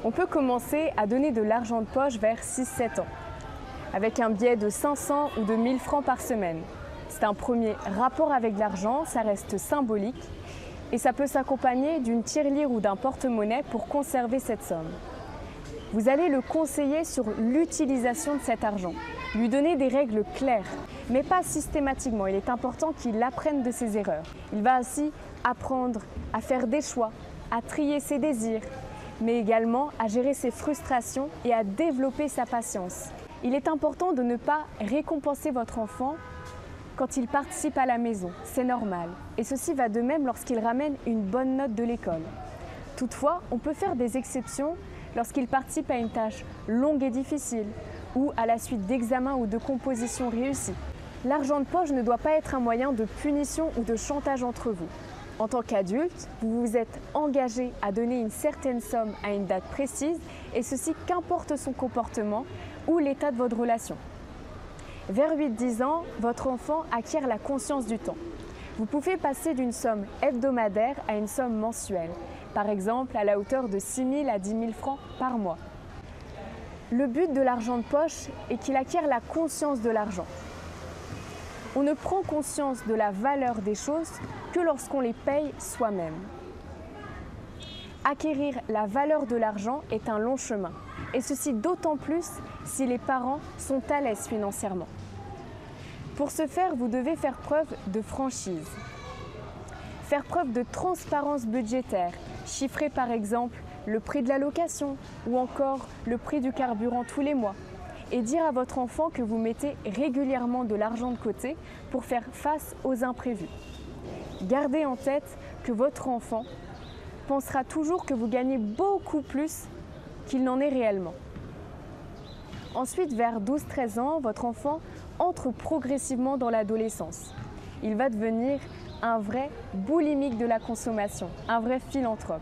On peut commencer à donner de l'argent de poche vers 6-7 ans, avec un billet de 500 ou de 1000 francs par semaine. C'est un premier rapport avec l'argent, ça reste symbolique et ça peut s'accompagner d'une tirelire ou d'un porte-monnaie pour conserver cette somme. Vous allez le conseiller sur l'utilisation de cet argent, lui donner des règles claires, mais pas systématiquement. Il est important qu'il apprenne de ses erreurs. Il va ainsi apprendre à faire des choix, à trier ses désirs, mais également à gérer ses frustrations et à développer sa patience. Il est important de ne pas récompenser votre enfant quand il participe à la maison, c'est normal. Et ceci va de même lorsqu'il ramène une bonne note de l'école. Toutefois, on peut faire des exceptions lorsqu'il participe à une tâche longue et difficile ou à la suite d'examens ou de compositions réussies. L'argent de poche ne doit pas être un moyen de punition ou de chantage entre vous. En tant qu'adulte, vous vous êtes engagé à donner une certaine somme à une date précise et ceci qu'importe son comportement ou l'état de votre relation. Vers 8-10 ans, votre enfant acquiert la conscience du temps. Vous pouvez passer d'une somme hebdomadaire à une somme mensuelle, par exemple à la hauteur de 6 000 à 10 000 francs par mois. Le but de l'argent de poche est qu'il acquiert la conscience de l'argent. On ne prend conscience de la valeur des choses que lorsqu'on les paye soi-même. Acquérir la valeur de l'argent est un long chemin, et ceci d'autant plus si les parents sont à l'aise financièrement. Pour ce faire, vous devez faire preuve de franchise, faire preuve de transparence budgétaire, chiffrer par exemple le prix de la location ou encore le prix du carburant tous les mois, et dire à votre enfant que vous mettez régulièrement de l'argent de côté pour faire face aux imprévus. Gardez en tête que votre enfant pensera toujours que vous gagnez beaucoup plus qu'il n'en est réellement. Ensuite, vers 12-13 ans, votre enfant entre progressivement dans l'adolescence. Il va devenir un vrai boulimique de la consommation, un vrai philanthrope.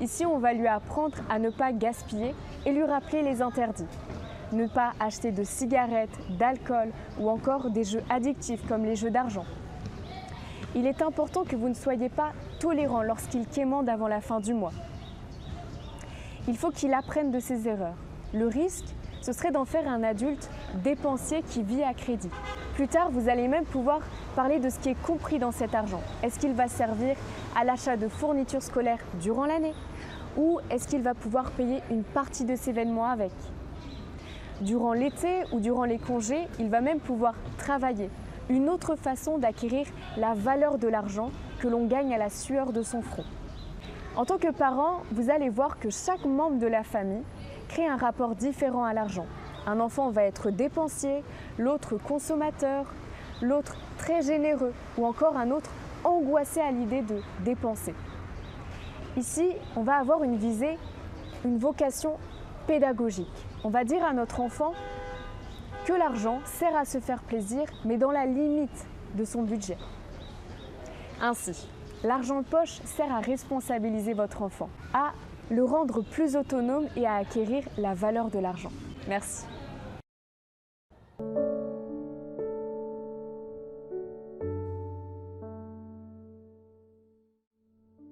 Ici, on va lui apprendre à ne pas gaspiller et lui rappeler les interdits. Ne pas acheter de cigarettes, d'alcool ou encore des jeux addictifs comme les jeux d'argent. Il est important que vous ne soyez pas tolérant lorsqu'il quémande avant la fin du mois. Il faut qu'il apprenne de ses erreurs. Le risque, ce serait d'en faire un adulte dépensier qui vit à crédit. Plus tard, vous allez même pouvoir parler de ce qui est compris dans cet argent. Est-ce qu'il va servir à l'achat de fournitures scolaires durant l'année? Ou est-ce qu'il va pouvoir payer une partie de ses vêtements avec? Durant l'été ou durant les congés, il va même pouvoir travailler. Une autre façon d'acquérir la valeur de l'argent que l'on gagne à la sueur de son front. En tant que parent, vous allez voir que chaque membre de la famille crée un rapport différent à l'argent. Un enfant va être dépensier, l'autre consommateur, l'autre très généreux ou encore un autre angoissé à l'idée de dépenser. Ici, on va avoir une visée, une vocation pédagogique. On va dire à notre enfant que l'argent sert à se faire plaisir, mais dans la limite de son budget. Ainsi, l'argent de poche sert à responsabiliser votre enfant, à le rendre plus autonome et à acquérir la valeur de l'argent. Merci.